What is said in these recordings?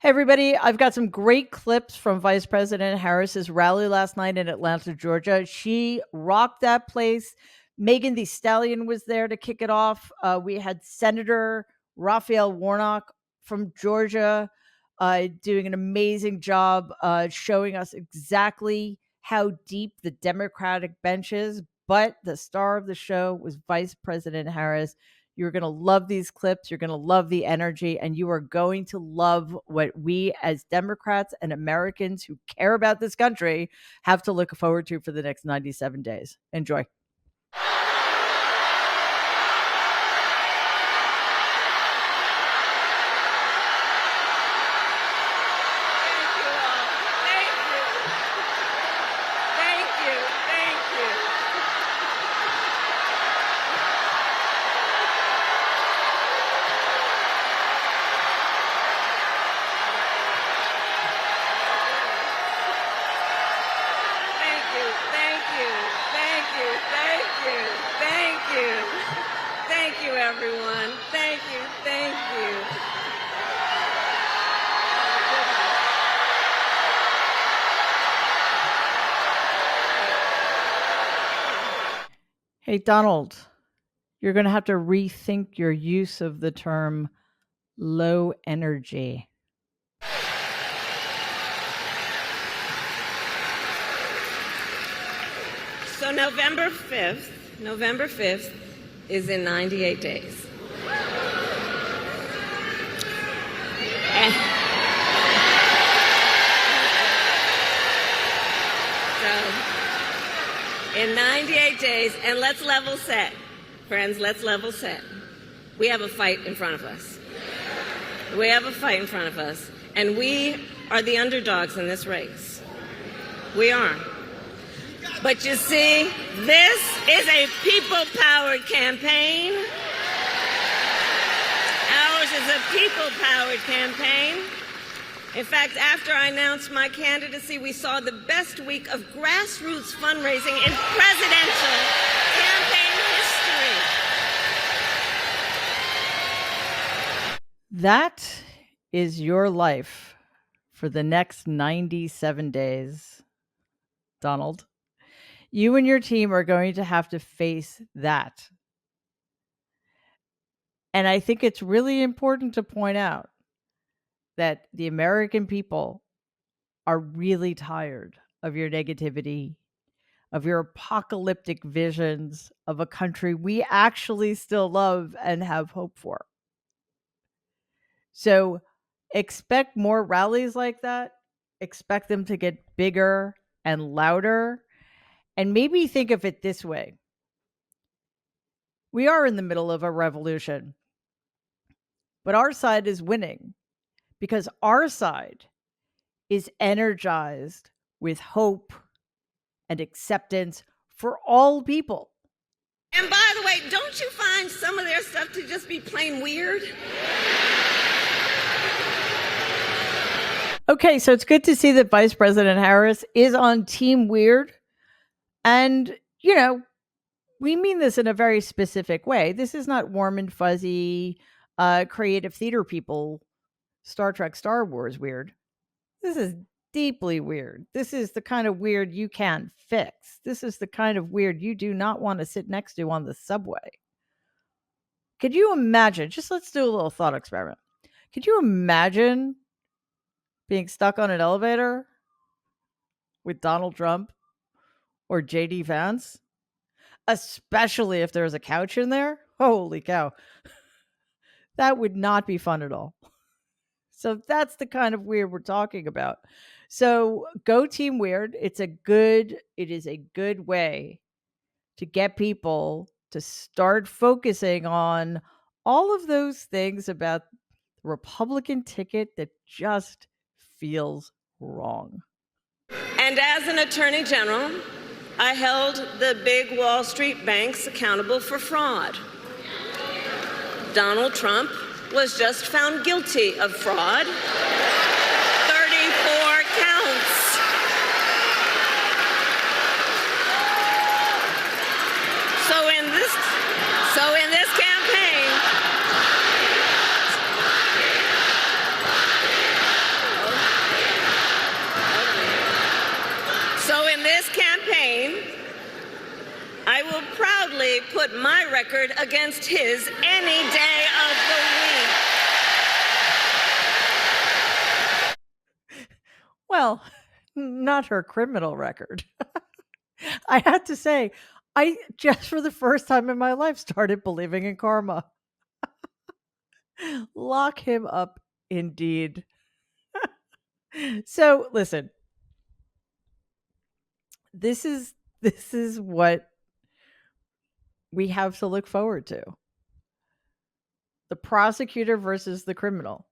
Hey, everybody. I've got some great clips from Vice President Harris's rally last night in Atlanta, Georgia. She rocked that place. Megan Thee Stallion was there to kick it off. We had Senator Raphael Warnock from Georgia doing an amazing job showing us exactly how deep the Democratic bench is. But the star of the show was Vice President Harris. You're going to love these clips. You're going to love the energy, and you are going to love what we as Democrats and Americans who care about this country have to look forward to for the next 97 days. Enjoy. Everyone. Thank you. Thank you. Hey, Donald, you're going to have to rethink your use of the term low energy. So November 5th is in 98 days. In 98 days, and let's level set. Friends, let's level set. We have a fight in front of us. We have a fight in front of us, and we are the underdogs in this race. We are. But you see, this is a people-powered campaign. Ours is a people-powered campaign. In fact, after I announced my candidacy, we saw the best week of grassroots fundraising in presidential campaign history. That is your life for the next 97 days, Donald. You and your team are going to have to face that. And I think it's really important to point out that the American people are really tired of your negativity, of your apocalyptic visions of a country we actually still love and have hope for. So expect more rallies like that. Expect them to get bigger and louder. And maybe think of it this way. We are in the middle of a revolution, but our side is winning because our side is energized with hope and acceptance for all people. And by the way, don't you find some of their stuff to just be plain weird? Okay, so it's good to see that Vice President Harris is on Team Weird. And, you know, we mean this in a very specific way. This is not warm and fuzzy, creative theater people, Star Trek, Star Wars weird. This is deeply weird. This is the kind of weird you can't fix. This is the kind of weird you do not want to sit next to on the subway. Could you imagine? Just let's do a little thought experiment. Could you imagine being stuck on an elevator with Donald Trump or JD Vance? Especially if there's a couch in there? Holy cow. That would not be fun at all. So that's the kind of weird we're talking about. So go Team Weird. It is a good way to get people to start focusing on all of those things about the Republican ticket that just feels wrong. And as an attorney general, I held the big Wall Street banks accountable for fraud. Donald Trump was just found guilty of fraud. 34 counts. So in this campaign, put my record against his any day of the week. Well, not her criminal record. I had to say, I just for the first time in my life started believing in karma. Lock him up indeed. So, listen. This is what we have to look forward to. The prosecutor versus the criminal.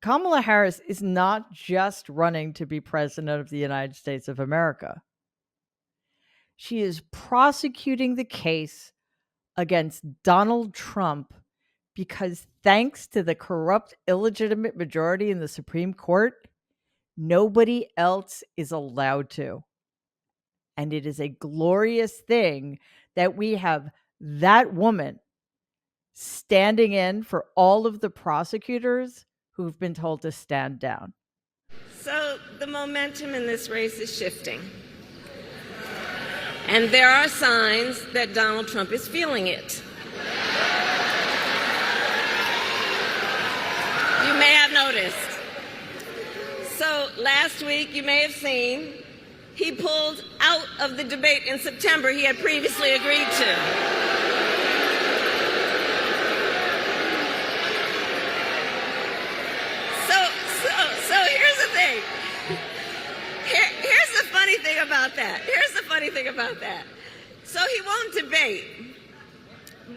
Kamala Harris is not just running to be president of the United States of America. She is prosecuting the case against Donald Trump because, thanks to the corrupt, illegitimate majority in the Supreme Court, nobody else is allowed to. And it is a glorious thing that we have that woman standing in for all of the prosecutors who've been told to stand down. So the momentum in this race is shifting. And there are signs that Donald Trump is feeling it. You may have noticed. So last week, you may have seen, he pulled out of the debate in September he had previously agreed to. So here's the thing. Here's the funny thing about that. So he won't debate,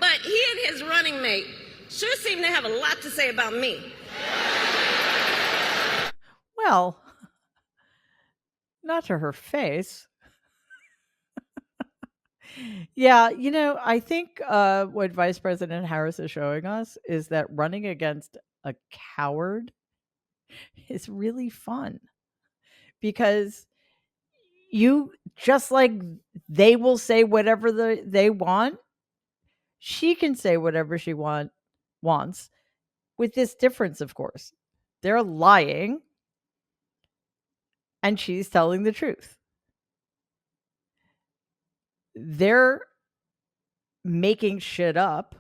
but he and his running mate sure seem to have a lot to say about me. Well, not to her face. Yeah, I think what Vice President Harris is showing us is that running against a coward is really fun because you just like they will say whatever they want. She can say whatever she wants, with this difference, of course. They're lying and she's telling the truth. They're making shit up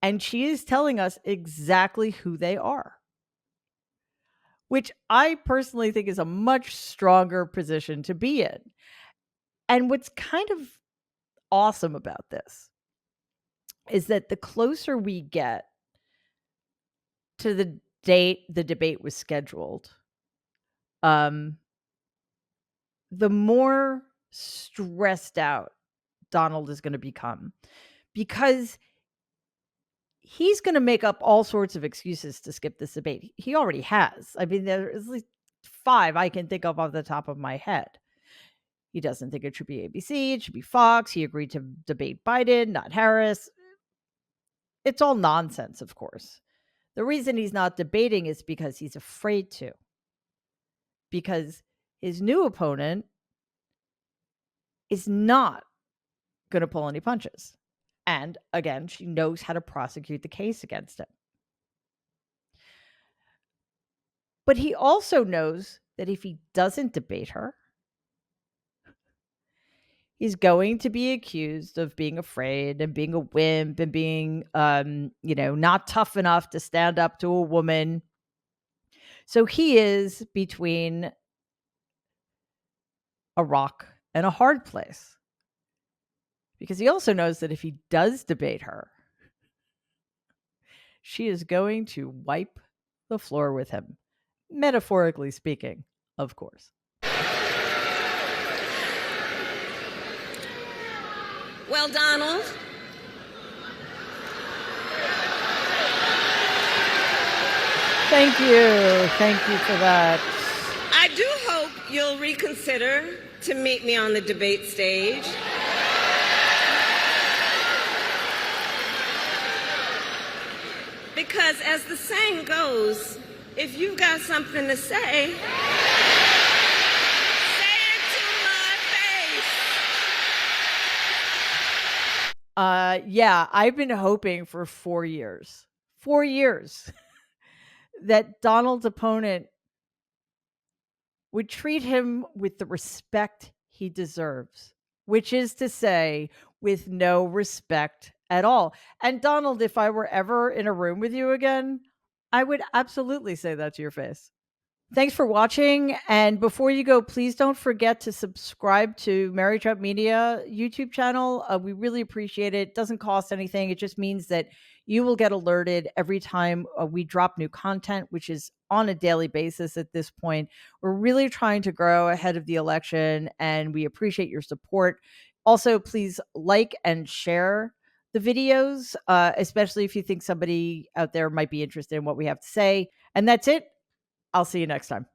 and she is telling us exactly who they are, which I personally think is a much stronger position to be in. And what's kind of awesome about this is that the closer we get to the date the debate was scheduled, the more stressed out Donald is going to become, because he's going to make up all sorts of excuses to skip this debate. He already has. I mean, there's at least 5 I can think of off the top of my head. He doesn't think it should be ABC. It should be Fox. He agreed to debate Biden, not Harris. It's all nonsense, of course. The reason he's not debating is because he's afraid to. Because his new opponent is not going to pull any punches. And again, she knows how to prosecute the case against him. But he also knows that if he doesn't debate her, he's going to be accused of being afraid and being a wimp and being, not tough enough to stand up to a woman. So he is between a rock and a hard place. Because he also knows that if he does debate her, she is going to wipe the floor with him. Metaphorically speaking, of course. Well, Donald, Thank you. Thank you for that. I do hope you'll reconsider to meet me on the debate stage. Because as the saying goes, if you've got something to say it to my face. Yeah, I've been hoping for 4 years. 4 years that Donald's opponent would treat him with the respect he deserves, which is to say, with no respect at all. And Donald, if I were ever in a room with you again, I would absolutely say that to your face. Thanks for watching. And before you go, please don't forget to subscribe to Mary Trump Media YouTube channel. We really appreciate it. It doesn't cost anything. It just means that you will get alerted every time we drop new content, which is on a daily basis at this point. We're really trying to grow ahead of the election, and we appreciate your support. Also, please like and share the videos, especially if you think somebody out there might be interested in what we have to say. And that's it. I'll see you next time.